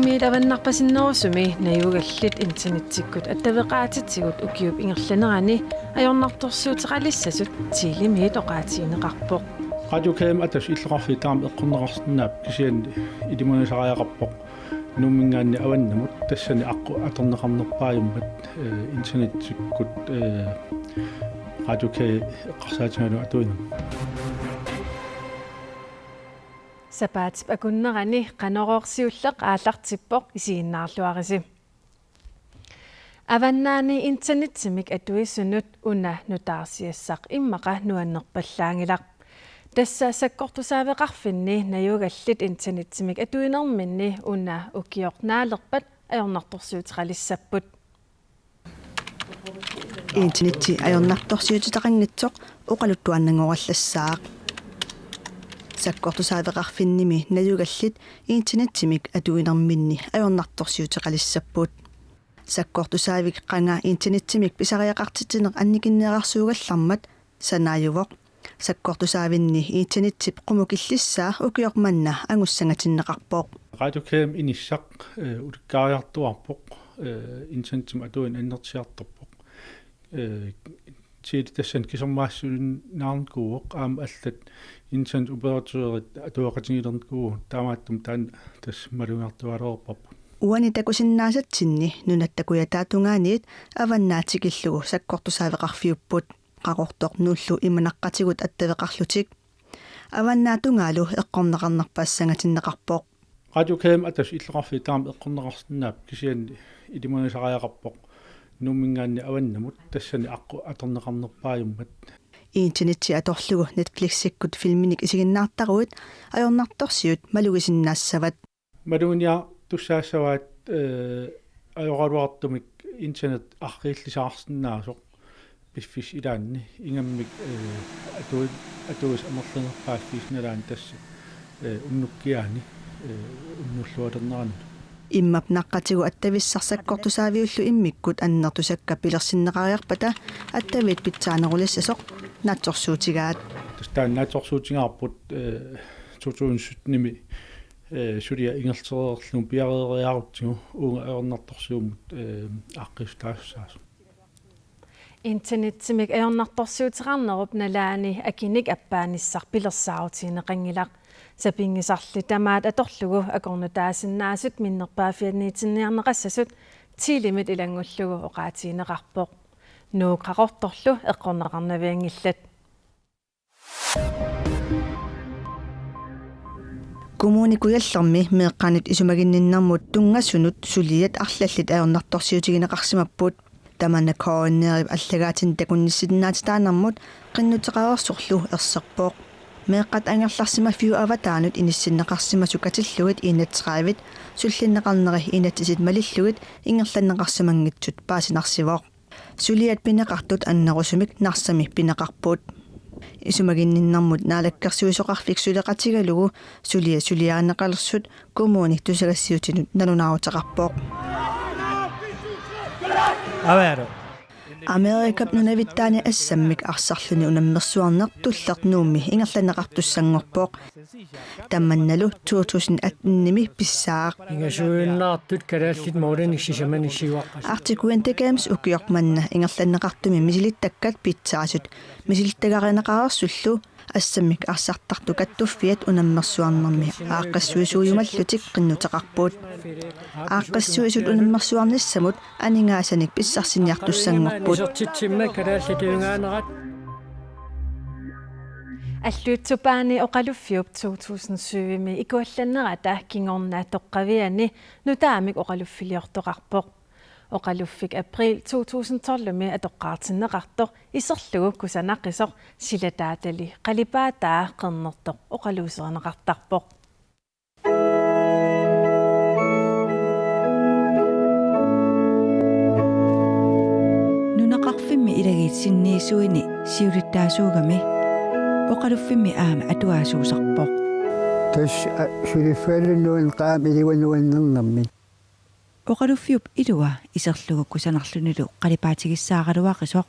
Tuummiilavanarpasinnerusumi najugallit internettikkut attavеqaatitigut ukiup ingerlanerani ajornartorsuuteqalissasut tiilimiit oqaatiineqarpoq Radio KM atas иллеqarfi taam eqqunneqarsinnaap kisianni ilimunisariaqarpoq nummingaanni avannamut tassani aqqu atorneqarnerpaajummat internettikkut Radio K eqqarsaatimalu atuinam Sapaatip akunnerani qanororsiulleq aallartippoq isiinnaarluarisi Avannaani internettimik atuissunut una nutaarsiassaq immaqa nuannerpallaangilaq Tassa sakkortusaaveqarfinni najugallit internettimik atuinerminni una ukiornaalerpat ajornartorsuuteqalissapput Internetti ajornartorsiutitaqannitsoq oqaluttuannangorallassaaq sakkortusaaveqarfinnimi najugallit internettimik atuinerminni ajornartorsiuteqalissapput sakkortusaavik qanga internettimik pisariaqartitineq annikinneerarsuugallarmat sanaajuvoq sakkortusaavinni internettip qumukillissaa ukiormanna angussangatinneqarpoq Radio KM inissaq ulikkaariartuarpoq internettim atuin annertiartorpoq tassan kisormaassulinnaarnkuuq aam allat internet operaatørit atuaqatingilernkuu taamaattum taan tas malungartualorparpu uani takusinnaasatsinni nunattakuyataatungaaniit avannaatikillugu sakkortusaaveqarfiupput qaqortoq nullu imanaqqatigut attaveqarlutik avannaatungalu eqqorneqarnerpaassangatinneqarpoq Radio KM atas illeqarfi taam eqqorneqarsinnaap kisianni ilimunisariaqarpoq nummingaanni avannamut tassani aqqu atorneqarnerpaajummat internetti atorlugu Netflix-ikkut filminik isiginnaartaruit ajornartorsiut malugisinnaassavat maluunia tussaassavaat ajoraluartumik internet arqiillisaarsиннааsoq piffis ilaanni ingammik atuus amerlanerpaaffiisnalaan tassa unnukkiaani unnullualernerani immap naqqatigu attavissarsakkkortusaaviullu immikkut annertusakka pilersinneqariarpata attavit pitsaanerulissasoq naatsorsuutigaat tastaan naatsorsuutigaarput 2017nimi sulia ingertererlum piareeriarutigu uunga ajornartorsuumut aqqistaassaasu Internettimik ajornartorsuuteqarnerup nalaani akinik appaanissar pilersaarutiineqangilaq sapingisarli tamaat atorlugu akornutaasinnaasut minnerpaafianniitinniarneqassasut tiilimit ilangullugu oqaatiineqarpoq nuuqaqortorlu eqqorneqarnaviangillat kommunikuyallermi meeqqanit isumaginninnarmut tungassunut suliat arlallit ajornartorsiutigineqarsimapput tamanna koonneerip alлагaatin takunnissitinaatitaanermut qinnuteqarersorlu erserpoq meeqqat angerlarsimafiu avataanut inissinneqarsimasukatillugit inatseqaavit sullinneqarneri inatisit malillugit ingerlanneqarsimangitsut paasinarsivoq suliat pineqartut annerusumik narsami pineqarput isumaginninnarmut naalakkersuisoqarfik suleqatigalugu suliarineqalersut kommuni tusagassiutinut nalunaaruteqarpoq Avero Amerikap nunavittaani assammik arsarluni unammersuarneq tullertnuummi ingerlaneqartussangorpoq tammannalu 2018nimi pissaaq ingasuinnaartut kalaallit mooranissisaman issiuaqqas artikuantakams ukiormanna ingerlaneqartumi misilittakkat pitsaasut misilittagarineqarersullu assammik arsartartu kattuffiat unammersuarnermi aaqqassuisuujumallutik qinnuteqarpuut aaqqassuisut unammersuarnissamut aningaasanik pissarsinniartussangorput isortitsimma kalaallit Alluutsupaani oqaluffiup 2007mi ikuallannerata kingornaa toqqaviani nutaamik oqaluffiliortoqarpoq oqaluffik april 2012mi atoqqaartinneqartoq iserlugu kusanaqqisoq silataatali qalipaataa qernertoq oqaluusereneqartarpoq nunaqarfimmi ilagiitsinniisuini siulittaasuugami oqaluffimmi aama atuaasuusarpoq tas suliffaallunnuun qaamiliwanuannernermin oqaluffiup ilua iserlugu kusanarlunilu qalipaatigissaaqaluaqisoq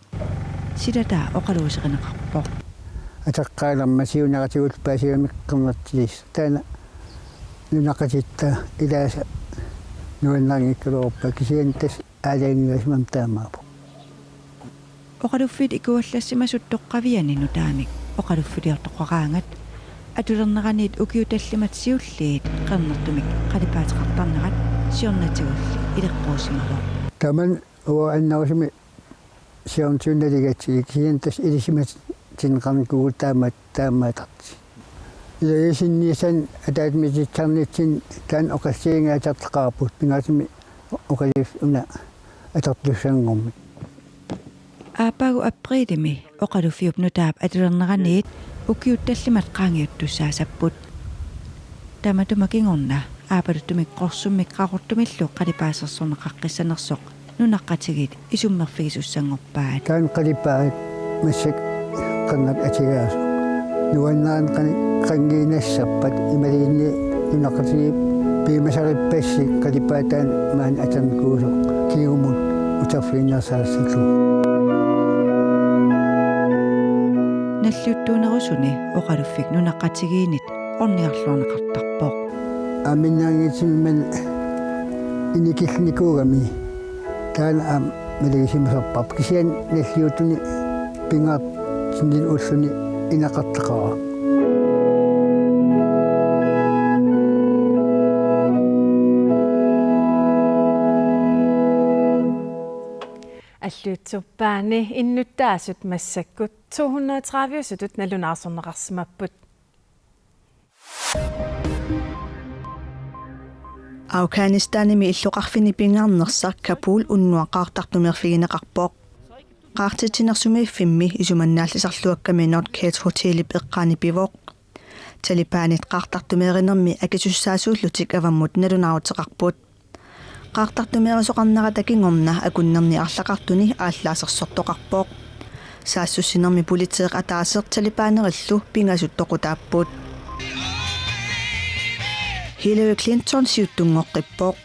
silataa oqaluusereneqarpoq атаққааларма сиунератигут паасиамиккернартилис таана нунақатитта илааса nuannangikkuloorpa kisiantas aalaanuasmam taamaapu Oqaluffit ikuallassimasut toqqaviani nutaamik oqaluffiliortoqqaraangat atulerneraniit ukiutallimat siulliit qernertumik qalipaateqartarnerat siornatигулли илеққуусимало taman uannausimi siorntuunnaligatsi kisiantas ilisimat tinqarnikugu taamaatarti ilaisinniisan ataatmititsarnitsin taan oqassiingaatarteqaarput pingaasimi oqalif una atartussanngormi aapagu aprilimi oqalufiup nutaap atulerneraniit ukiuttallimat qaangiuttussaasapпут tamatumakingorna aapaluttumik qorsummik qaqortumillu qalipaasersorneqaqqissanersoq nunaqqatigit isummerfigisussanngorpaat taan qalipaat massak qannat atigaasu nuannaan qangiinassappat imaliinni nunaqatigi piimasarippassi qalipaataan maan atarnikuuso kiigumut utaffiinnersaassalluu nalluuttuunerusuni oqaluffik nunaqqatigiinit orniarluarneqartarpoq aminnaangitsimman inikillnikuugami taan maligisimuserparp kisian nalluutuni pingaat sinil ulluni inaqartaqara аллуутсуппаани иннуттаасут массаккут 230-сутут налунаарсорнеқарсимаппут Afghanistan-ими иллоқарфини пингаарнерсар Кабул уннуаққартартумерфигинеқарпоқ qaartitinersumifimmi isumannaallисарлуакками Nordcat Hotel-ип эққаани пивоқ Талибанит qaartartumeerinermi акисуссаасууллутик аваммут налунаавутеқарпут qaartartumeerisoqarnara takingorna akunnerni арлақартуни ааллаасерсортоқарпоқ саассуссинерми политеэқ атаасеқ Талибанериллу пингасут тоқутааппут Hillary Clinton siuttungоққиппоқ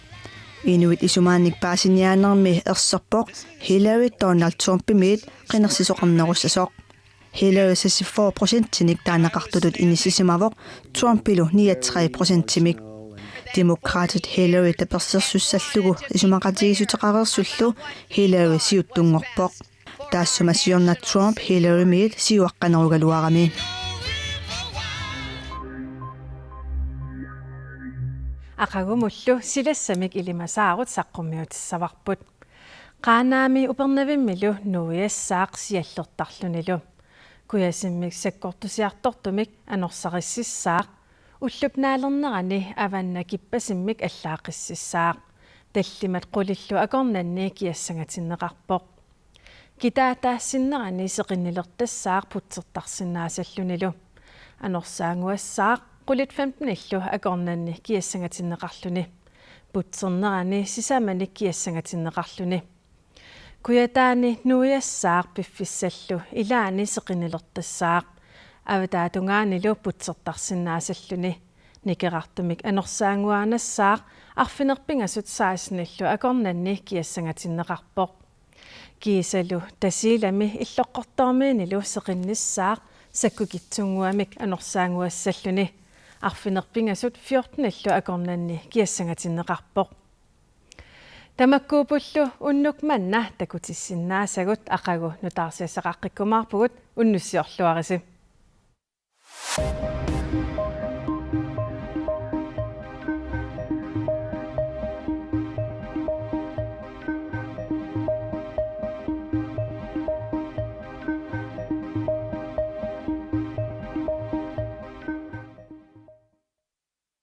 Inuit isumaanik paasiniaanermi erserpoq Hillary Donald Trump-imit qinersisоqarnerussasоq Hillary 64%-tinik taanaqartulut inissisimaavoq Trump-ilu 69%-timik Demokraatit Hillary tapersersussallugu isumaqatigisutеqareersullu Hillary siuttungorpoq taassumasiorna Trump Hillary-imit siuaqqanerugaluarami aqagumullu silassamik ilimasaagut saqqummiutissavарпут qaanaami upernavimmilu nuiassaaq siallertarlunilu kuyassimmik sakkortusiartortumik anorsarisissaaq ullupnaalernerani avanna kippasimmik allaaqississaaq tallimat qulillu akornanni kiassangatinneqarpoq kitaataassinnerani seqinnilertassaaq putsertarsinnaasallunilu anorsaanguassaaq qulit 15illu akornanni kiassangatinneqarluni putsernerani sisamanik kiassangatinneqarluni kuyataani nuiassaaq piffissallu ilaani seqinnilertassaaq avatatungaanilu putsertarsinnaasalluni nikerartumik anorsaanguaanassaaq arfinerpingasut saasnillu akornanni kiassangatinneqarpoq kiisalu tasiilami illoqqortormiinilu seqinnissaaq sakkukitsunguamik anorsaanguassalluni arfinerpingasut 14illu akornanni kiassangatinneqarpoq tamakkuupullu unnukmanna takutissinaasagut aqagu nutaarsiassaqaqqikkumaarpugut unnussiorluarisi